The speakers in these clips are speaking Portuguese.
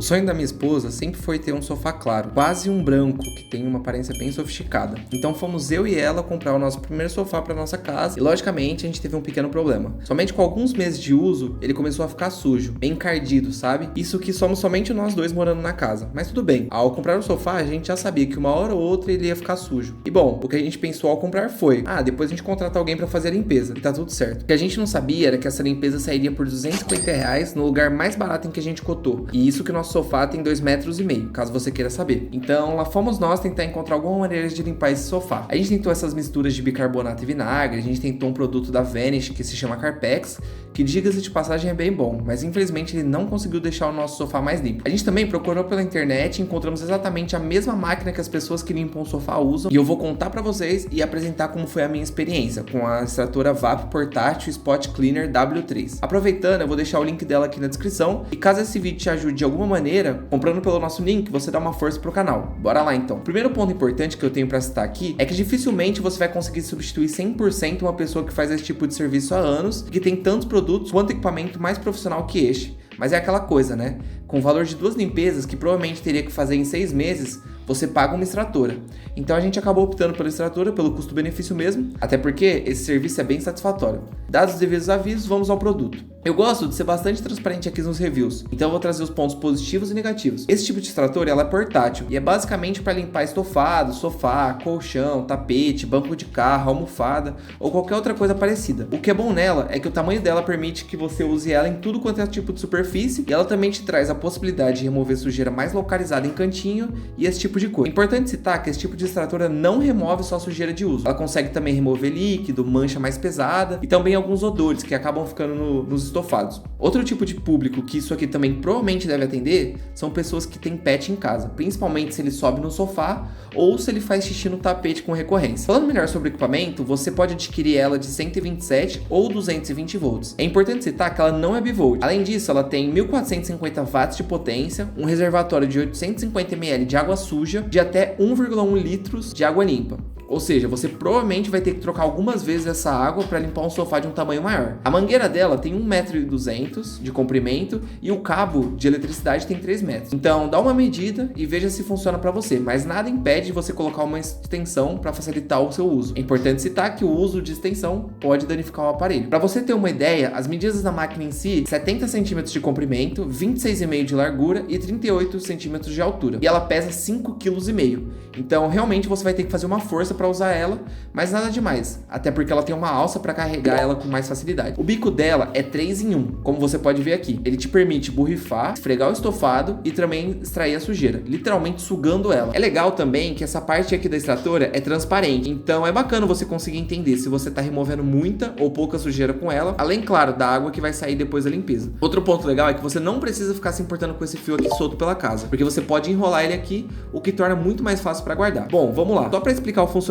O sonho da minha esposa sempre foi ter um sofá claro, quase um branco, que tem uma aparência bem sofisticada. Então fomos eu e ela comprar o nosso primeiro sofá para nossa casa e logicamente a gente teve um pequeno problema. Somente com alguns meses de uso, ele começou a ficar sujo, bem encardido, sabe? Isso que somos somente nós dois morando na casa. Mas tudo bem, ao comprar o sofá a gente já sabia que uma hora ou outra ele ia ficar sujo. E bom, o que a gente pensou ao comprar foi, depois a gente contrata alguém para fazer a limpeza e tá tudo certo. O que a gente não sabia era que essa limpeza sairia por R$250 no lugar mais barato em que a gente cotou. E isso que nosso sofá tem 2,5 metros, caso você queira saber. Então lá fomos nós tentar encontrar alguma maneira de limpar esse sofá. A gente tentou essas misturas de bicarbonato e vinagre, a gente tentou um produto da Vanish que se chama Carpex, que diga-se de passagem é bem bom, mas infelizmente ele não conseguiu deixar o nosso sofá mais limpo. A gente também procurou pela internet e encontramos exatamente a mesma máquina que as pessoas que limpam o sofá usam, e eu vou contar pra vocês e apresentar como foi a minha experiência com a extratora VAP portátil Spot Cleaner W3. Aproveitando, eu vou deixar o link dela aqui na descrição, e caso esse vídeo te ajude de alguma maneira, comprando pelo nosso link, você dá uma força pro canal. Bora lá então. O primeiro ponto importante que eu tenho pra citar aqui é que dificilmente você vai conseguir substituir 100% uma pessoa que faz esse tipo de serviço há anos e que tem tantos produtos quanto equipamento mais profissional que este. Mas é aquela coisa, né? Com o valor de 2 limpezas que provavelmente teria que fazer em 6 meses, você paga uma extratora. Então a gente acabou optando pela extratora, pelo custo-benefício mesmo, até porque esse serviço é bem satisfatório. Dados os devidos avisos, vamos ao produto. Eu gosto de ser bastante transparente aqui nos reviews, então eu vou trazer os pontos positivos e negativos. Esse tipo de extratora ela é portátil e é basicamente para limpar estofado, sofá, colchão, tapete, banco de carro, almofada ou qualquer outra coisa parecida. O que é bom nela é que o tamanho dela permite que você use ela em tudo quanto é tipo de superfície, e ela também te traz a possibilidade de remover sujeira mais localizada em cantinho e esse tipo de coisa. É importante citar que esse tipo de extratora não remove só a sujeira de uso. Ela consegue também remover líquido, mancha mais pesada e também alguns odores que acabam ficando nos estofados. Outro tipo de público que isso aqui também provavelmente deve atender são pessoas que têm pet em casa, principalmente se ele sobe no sofá ou se ele faz xixi no tapete com recorrência. Falando melhor sobre o equipamento, você pode adquirir ela de 127 ou 220 volts. É importante citar que ela não é bivolt. Além disso, ela tem 1450 watts de potência, um reservatório de 850 ml de água suja, de até 1,1 litros de água limpa. Ou seja, você provavelmente vai ter que trocar algumas vezes essa água para limpar um sofá de um tamanho maior. A mangueira dela tem 1,2 m de comprimento e o cabo de eletricidade tem 3 metros. Então dá uma medida e veja se funciona para você, mas nada impede de você colocar uma extensão para facilitar o seu uso. É importante citar que o uso de extensão pode danificar o aparelho. Para você ter uma ideia, as medidas da máquina em si, 70 cm de comprimento, 26,5 cm de largura e 38 cm de altura. E ela pesa 5,5 kg. Então realmente você vai ter que fazer uma força para usar ela, mas nada demais, até porque ela tem uma alça para carregar ela com mais facilidade. O bico dela é 3 em 1, como você pode ver aqui. Ele te permite borrifar, esfregar o estofado e também extrair a sujeira, literalmente sugando ela. É legal também que essa parte aqui da extratora é transparente, então é bacana você conseguir entender se você está removendo muita ou pouca sujeira com ela, além, claro, da água que vai sair depois da limpeza. Outro ponto legal é que você não precisa ficar se importando com esse fio aqui solto pela casa, porque você pode enrolar ele aqui, o que torna muito mais fácil para guardar. Bom, vamos lá. Só para explicar o funcionamento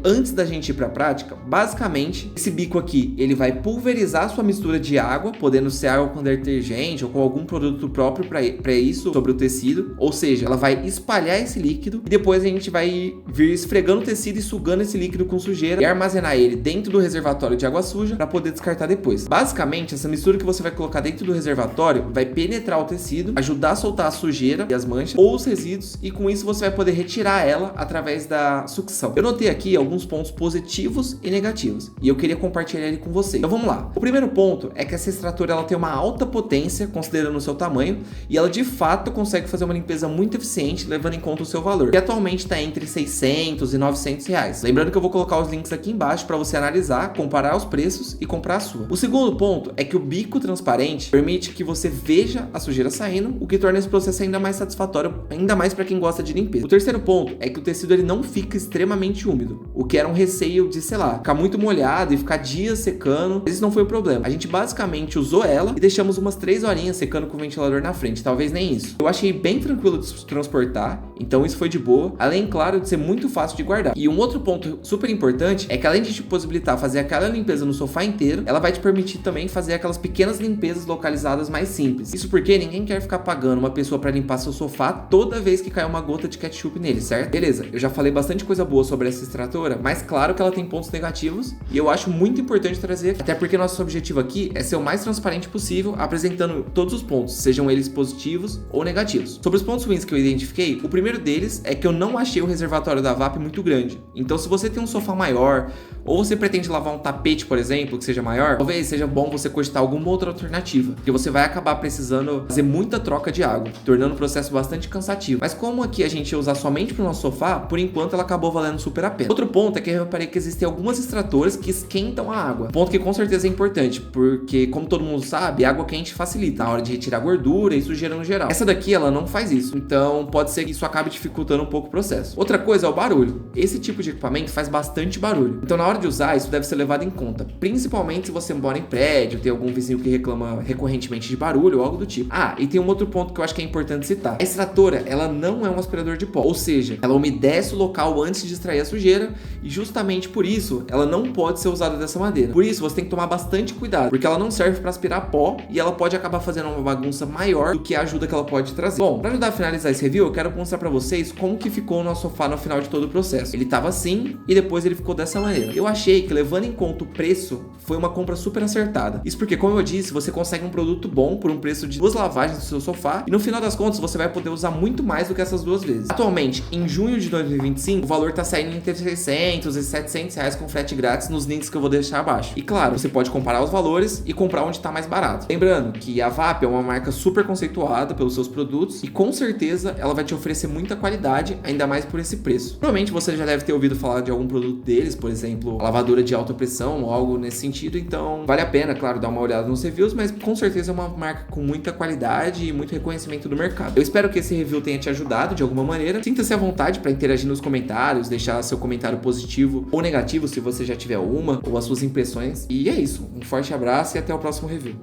antes da gente ir para a prática, basicamente esse bico aqui ele vai pulverizar sua mistura de água, podendo ser água com detergente ou com algum produto próprio para isso sobre o tecido, ou seja, ela vai espalhar esse líquido e depois a gente vai vir esfregando o tecido e sugando esse líquido com sujeira e armazenar ele dentro do reservatório de água suja para poder descartar depois. Basicamente, essa mistura que você vai colocar dentro do reservatório vai penetrar o tecido, ajudar a soltar a sujeira e as manchas ou os resíduos, e com isso você vai poder retirar ela através da sucção. Eu notei aqui alguns pontos positivos e negativos e eu queria compartilhar ele com vocês. Então vamos lá. O primeiro ponto é que essa extratora ela tem uma alta potência considerando o seu tamanho e ela de fato consegue fazer uma limpeza muito eficiente levando em conta o seu valor, que atualmente está entre 600 e 900 reais. Lembrando que eu vou colocar os links aqui embaixo para você analisar, comparar os preços e comprar a sua. O segundo ponto é que o bico transparente permite que você veja a sujeira saindo, o que torna esse processo ainda mais satisfatório, ainda mais para quem gosta de limpeza. O terceiro ponto é que o tecido ele não fica extremamente úmido, o que era um receio de, sei lá, ficar muito molhado e ficar dias secando. Esse não foi o problema. A gente basicamente usou ela e deixamos umas 3 horinhas secando com o ventilador na frente, talvez nem isso. Eu achei bem tranquilo de transportar, então isso foi de boa, além, claro, de ser muito fácil de guardar. E um outro ponto super importante é que além de te possibilitar fazer aquela limpeza no sofá inteiro, ela vai te permitir também fazer aquelas pequenas limpezas localizadas mais simples. Isso porque ninguém quer ficar pagando uma pessoa para limpar seu sofá toda vez que cai uma gota de ketchup nele, certo? Beleza, eu já falei bastante coisa boa sobre essa extratora, mais claro que ela tem pontos negativos e eu acho muito importante trazer, até porque nosso objetivo aqui é ser o mais transparente possível, apresentando todos os pontos, sejam eles positivos ou negativos. Sobre os pontos ruins que eu identifiquei, o primeiro deles é que eu não achei o reservatório da VAP muito grande. Então, se você tem um sofá maior ou você pretende lavar um tapete, por exemplo, que seja maior, talvez seja bom você cogitar alguma outra alternativa, porque você vai acabar precisando fazer muita troca de água, tornando o processo bastante cansativo. Mas como aqui a gente ia usar somente para o nosso sofá, por enquanto ela acabou valendo super a pena. Outro ponto é que eu reparei que existem algumas extratoras que esquentam a água. Ponto que com certeza é importante, porque como todo mundo sabe, água quente facilita na hora de retirar gordura e sujeira no geral. Essa daqui ela não faz isso, então pode ser que isso acabe dificultando um pouco o processo. Outra coisa é o barulho. Esse tipo de equipamento faz bastante barulho, então na hora de usar isso deve ser levado em conta, principalmente se você mora em prédio, tem algum vizinho que reclama recorrentemente de barulho ou algo do tipo. Ah, e tem um outro ponto que eu acho que é importante citar. A extratora, ela não é um aspirador de pó, ou seja, ela umedece o local antes de extrair a sujeira e justamente por isso ela não pode ser usada dessa maneira. Por isso você tem que tomar bastante cuidado, porque ela não serve para aspirar pó e ela pode acabar fazendo uma bagunça maior do que a ajuda que ela pode trazer. Bom, para ajudar a finalizar esse review, eu quero mostrar para vocês como que ficou o nosso sofá no final de todo o processo. Ele tava assim e depois ele ficou dessa maneira. Eu achei que, levando em conta o preço, foi uma compra super acertada. Isso porque, como eu disse, você consegue um produto bom por um preço de 2 lavagens do seu sofá e no final das contas você vai poder usar muito mais do que essas 2 vezes. Atualmente, em junho de 2025, o valor tá saindo entre 600 e 700 reais com frete grátis nos links que eu vou deixar abaixo. E claro, você pode comparar os valores e comprar onde tá mais barato. Lembrando que a VAP é uma marca super conceituada pelos seus produtos e com certeza ela vai te oferecer muita qualidade, ainda mais por esse preço. Provavelmente você já deve ter ouvido falar de algum produto deles, por exemplo, a lavadora de alta pressão ou algo nesse sentido, então vale a pena, claro, dar uma olhada nos reviews, mas com certeza é uma marca com muita qualidade e muito reconhecimento do mercado. Eu espero que esse review tenha te ajudado de alguma maneira. Sinta-se à vontade para interagir nos comentários, deixar seu comentário positivo ou negativo se você já tiver uma, ou as suas impressões. E é isso, um forte abraço e até o próximo review.